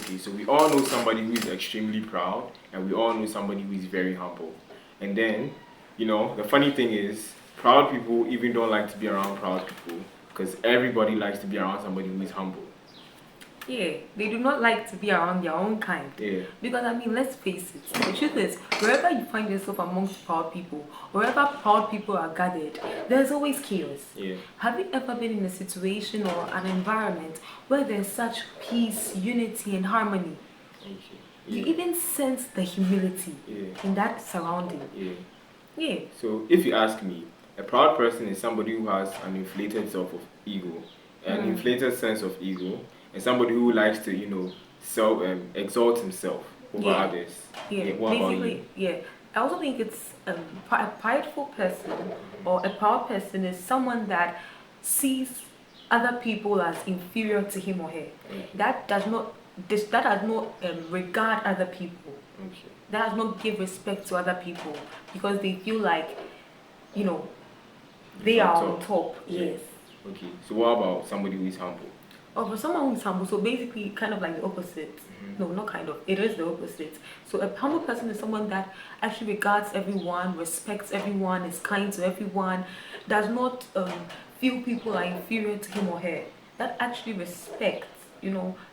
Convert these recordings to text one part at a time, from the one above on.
Okay, so we all know somebody who is extremely proud, and we all know somebody who is very humble. And then, the funny thing is, proud people even don't like to be around proud people because everybody likes to be around somebody who is humble. Yeah, they do not like to be around their own kind. Yeah. Because let's face it, the truth is, wherever you find yourself amongst proud people, wherever proud people are gathered, there's always chaos. Yeah. Have you ever been in a situation or an environment where there's such peace, unity, and harmony? Okay. Yeah. You even sense the humility in that surrounding. Yeah. Yeah. So if you ask me, a proud person is somebody who has an inflated self of ego, an inflated sense of ego, and somebody who likes to, self exalt himself over others. Yeah. What about you? Basically, yeah. I also think it's a prideful person or a proud person is someone that sees other people as inferior to him or her. That does not regard other people. Okay. That does not give respect to other people because they feel like, they are on top. Yes. Okay. So what about somebody who is humble? Oh, for someone who is humble, so basically kind of like the opposite. No, not kind of. It is the opposite. So a humble person is someone that actually regards everyone, respects everyone, is kind to everyone, does not feel people are inferior to him or her. That actually respects,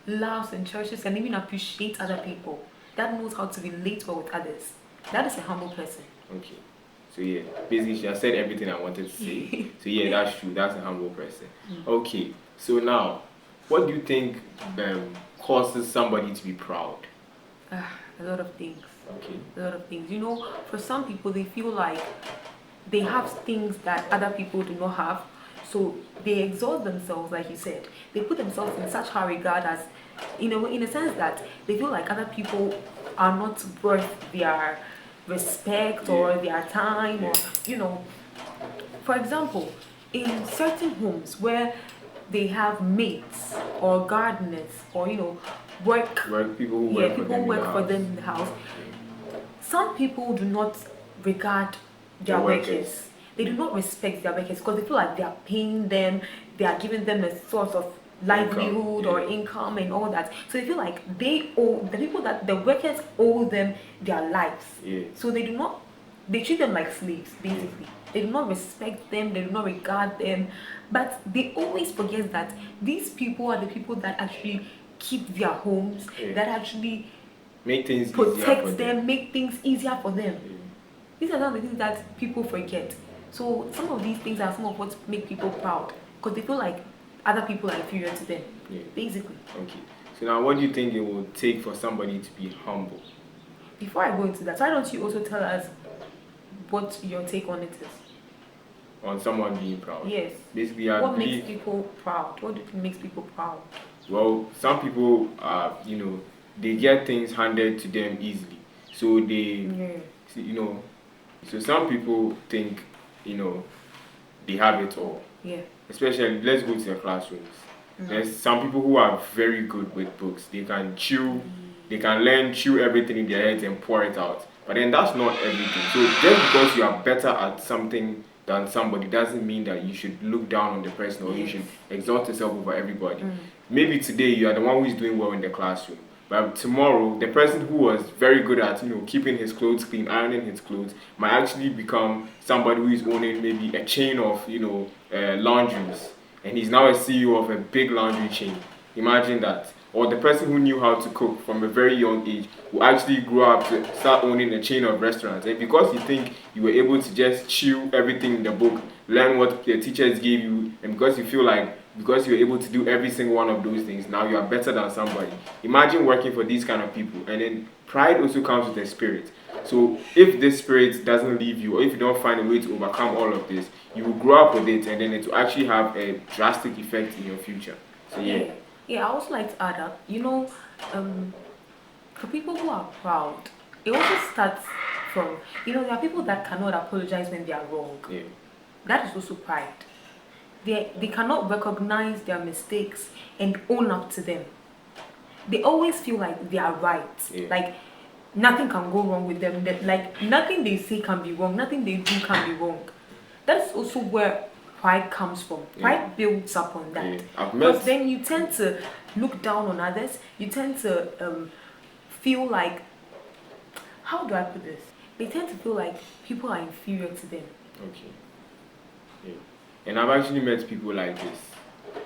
loves and cherishes and even appreciates other people. That knows how to relate well with others. That is a humble person. Okay. So yeah, basically I said everything I wanted to say. So yeah, that's true. That's a humble person. Okay. So now, what do you think causes somebody to be proud? A lot of things. Okay. A lot of things. For some people, they feel like they have things that other people do not have. So they exalt themselves, like you said. They put themselves in such high regard as, in a sense that they feel like other people are not worth their respect or their time or, for example, in certain homes where they have mates or gardeners or people who work for them in the house. Some people do not regard their workers. They do not respect their workers because they feel like they are paying them, they are giving them a source of livelihood or income and all that. So they feel like the workers owe them their lives. So they treat them like slaves, basically. They do not respect them, they do not regard them, but they always forget that these people are the people that actually keep their homes, that actually make things protect them, make things easier for them. These are some of the things that people forget. So some of these things are some of what make people proud because they feel like other people are inferior to them, basically. Okay. So now what do you think it will take for somebody to be humble? Before I go into that, why don't you also tell us what your take on it is? On someone being proud? Yes. Basically, what makes people proud? What do you think makes people proud? Well, some people are, they get things handed to them easily. So so some people think, they have it all. Yeah. Especially, let's go to the classrooms. There's some people who are very good with books. They can chew everything in their heads and pour it out. But then that's not everything. So just because you are better at something than somebody doesn't mean that you should look down on the person or you should exalt yourself over everybody. Maybe today you are the one who is doing well in the classroom. But tomorrow, the person who was very good at, keeping his clothes clean, ironing his clothes, might actually become somebody who is owning maybe a chain of, laundries. And he's now a CEO of a big laundry chain. Imagine that. Or the person who knew how to cook from a very young age will actually grow up to start owning a chain of restaurants. And because you think you were able to just chew everything in the book, learn what the teachers gave you, and because you feel like because you're able to do every single one of those things, now you are better than somebody. Imagine working for these kind of people. And then pride also comes with a spirit. So if this spirit doesn't leave you, or if you don't find a way to overcome all of this, you will grow up with it, and then it will actually have a drastic effect in your future. So yeah. Yeah, I also like to add up, for people who are proud, it also starts from, there are people that cannot apologize when they are wrong. Yeah. That is also pride. They cannot recognize their mistakes and own up to them. They always feel like they are right. Yeah. Like nothing can go wrong with them. Like nothing they say can be wrong. Nothing they do can be wrong. That's also where pride comes from. Pride builds up on that. I've Because met. then you tend to look down on others. You tend to feel like, how do I put this? They tend to feel like people are inferior to them. Okay. Yeah. And I've actually met people like this.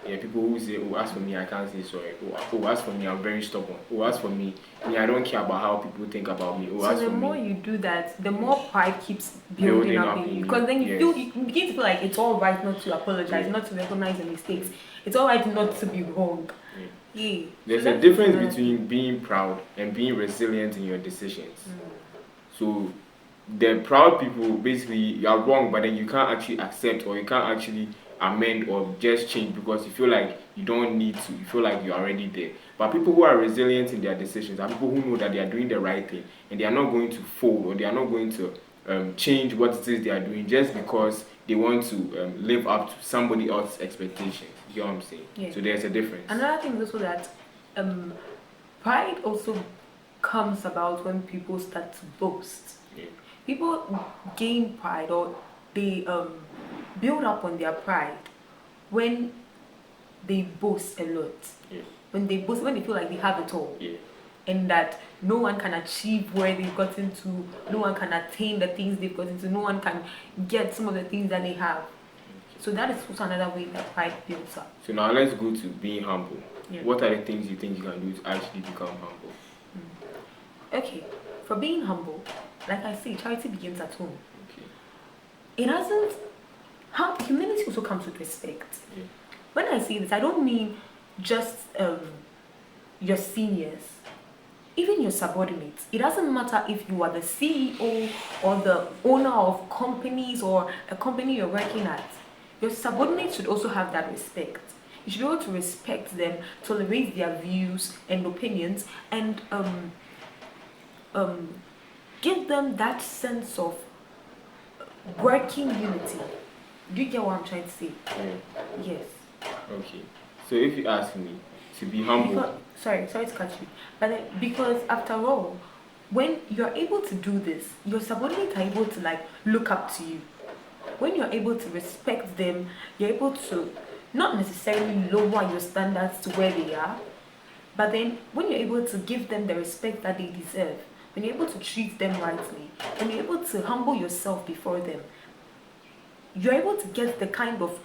Yeah, people who say, "Oh, as for me, I can't say sorry." Oh, as for me, I'm very stubborn. Oh, as for me, I don't care about how people think about me. Oh, So as the for more me, you do that, the more pride keeps building building up up in in you. you. Because then Yes. you begin to feel like it's all right not to apologize, Yeah. not to recognize your mistakes. It's all right not to be wrong. Yeah. Yeah. There's So a that's difference another between being proud and being resilient in your decisions. Mm. So the proud people, basically, you are wrong, but then you can't actually accept, or you can't actually amend or just change because you feel like you don't need to. You feel like you're already there. But people who are resilient in their decisions are people who know that they are doing the right thing and they are not going to fold, or they are not going to change what it is they are doing just because they want to live up to somebody else's expectations. You get what I'm saying? Yeah. So there's a difference. Another thing is also that pride also comes about when people start to boast. Yeah. People gain pride, or they build up on their pride when they boast a lot. Yeah. When they boast, when they feel like they have it all. Yeah. And that no one can achieve where they've gotten to, no one can attain the things they've gotten to, no one can get some of the things that they have. So that is also another way that pride builds up. So now let's go to being humble. Yeah. What are the things you think you can do to actually become humble? Okay, for being humble, like I say, charity begins at home. Okay. It doesn't. Humility also comes with respect. Yeah. When I say this, I don't mean just your seniors, even your subordinates. It doesn't matter if you are the CEO or the owner of companies or a company you're working at. Your subordinates should also have that respect. You should be able to respect them, tolerate their views and opinions, and give them that sense of working unity. Do you get what I'm trying to say? Yeah. Yes. Okay. So if you ask me to be humble, Because, sorry to cut you. But then, because after all, when you're able to do this, your subordinates are able to like look up to you. When you're able to respect them, you're able to not necessarily lower your standards to where they are, but then when you're able to give them the respect that they deserve, when you're able to treat them rightly, when you're able to humble yourself before them, you're able to get the kind of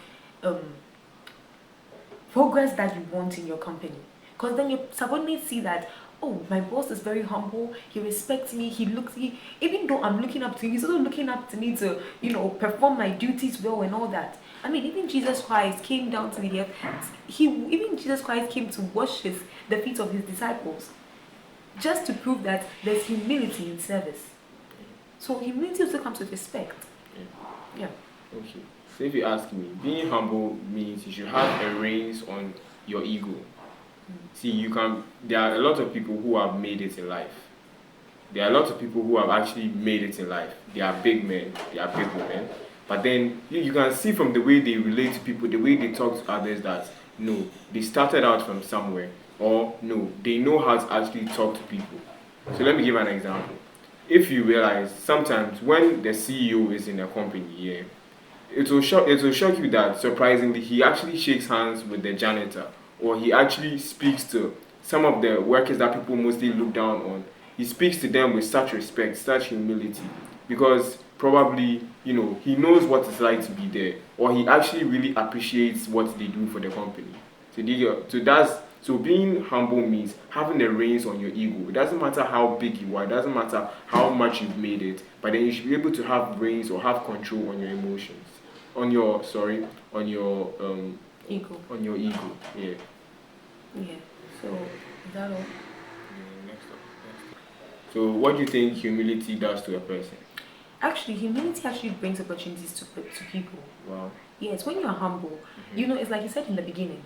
progress that you want in your company. Because then your subordinates see that, oh, my boss is very humble, he respects me, even though I'm looking up to him, he's also looking up to me to, perform my duties well and all that. I mean, even Jesus Christ came down to the earth. Even Jesus Christ came to wash the feet of his disciples, just to prove that there's humility in service. So humility also comes with respect. Yeah. okay. So if you ask me, being humble means you should have a reins on your ego. See, there are a lot of people who have made it in life. There are a lot of people who have actually made it in life. They are big men, they are big women. But then you can see from the way they relate to people, the way they talk to others, that no, they started out from somewhere, or no, they know how to actually talk to people. So let me give an example. If you realize sometimes when the CEO is in a company, yeah, it will shock you that surprisingly he actually shakes hands with the janitor, or he actually speaks to some of the workers that people mostly look down on. He speaks to them with such respect, such humility, because probably he knows what it's like to be there, or he actually really appreciates what they do for the company. So being humble means having the reins on your ego. It doesn't matter how big you are, it doesn't matter how much you've made it, but then you should be able to have reins or have control on your emotions. On your Ego. On your ego. Yeah. Yeah. So is that all? Next up. So what do you think humility does to a person? Actually, humility actually brings opportunities to people. Wow. Yes, when you're humble, it's like you said in the beginning.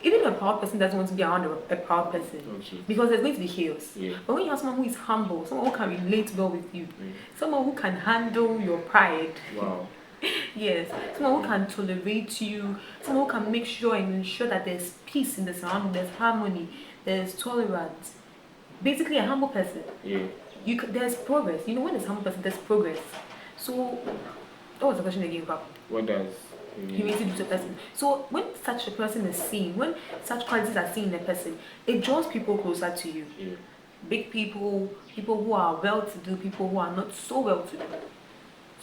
Even a proud person doesn't want to be around a proud person. Okay. Because there's going to be chaos. Yeah. But when you have someone who is humble, someone who can relate well with you, someone who can handle your pride. Wow. Yes, someone who can tolerate you, someone who can make sure and ensure that there's peace in the surrounding, there's harmony, there's tolerance. Basically, a humble person. Yeah. There's progress. When there's a humble person, there's progress. So, what was the question again, Papa? What does humility due to a person. So when such a person is seen, when such qualities are seen in a person, it draws people closer to you. Yeah. Big people, people who are well-to-do, people who are not so well-to-do.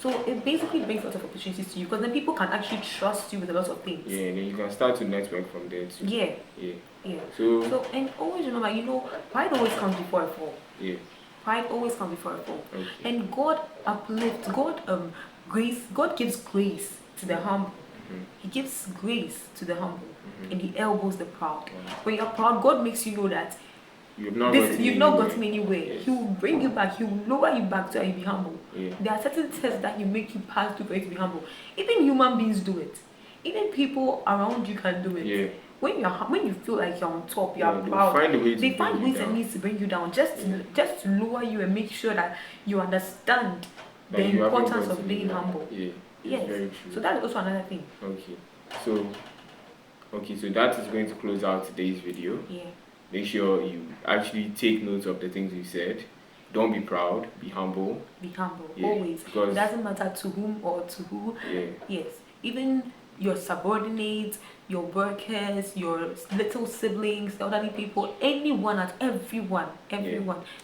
So it basically brings lots of opportunities to you because then people can actually trust you with a lot of things. Yeah, and then you can start to network from there too. Yeah. Yeah. Yeah. So And always remember, pride always comes before a fall. yeah. Pride always comes before a fall. Okay. And God uplifts, God gives grace to the humble. He gives grace to the humble, and He elbows the proud. When you're proud, God makes you know that you've not gotten anywhere. Yes. He will bring you back. He will lower you back so you be humble. Yeah. There are certain tests that He make you pass through for you to be humble. Even human beings do it. Even people around you can do it. Yeah. When you feel like you're on top, you're Yeah, proud. they find ways and needs to bring you down, just to lower you and make sure that you understand the importance of being humble. Yeah. Yes. Very true. So that's also another thing. Okay, so that is going to close out today's video. Yeah. Make sure you actually take notes of the things you said. Don't be proud, be humble. Be humble, Yeah, always. because it doesn't matter to whom or to who. Yeah. Yes. Even your subordinates, your workers, your little siblings, elderly people, everyone.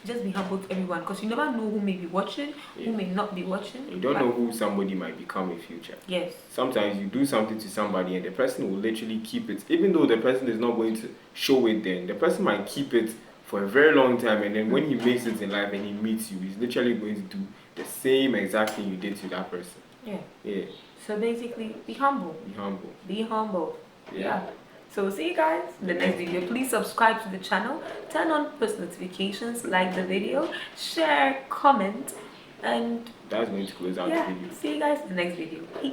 Just be humble to everyone because you never know who may be watching, who may not be watching. You don't know who somebody might become in future. Yes. Sometimes you do something to somebody and the person will literally keep it, even though the person is not going to show it then. The person might keep it for a very long time, and then when he makes it in life and he meets you, he's literally going to do the same exact thing you did to that person. Yeah. Yeah. So basically, be humble. Be humble. Be humble. Yeah. So see you guys in the next video. Please subscribe to the channel, turn on post notifications, like the video, share, comment, and that's going to close out the video. See you guys in the next video. Peace.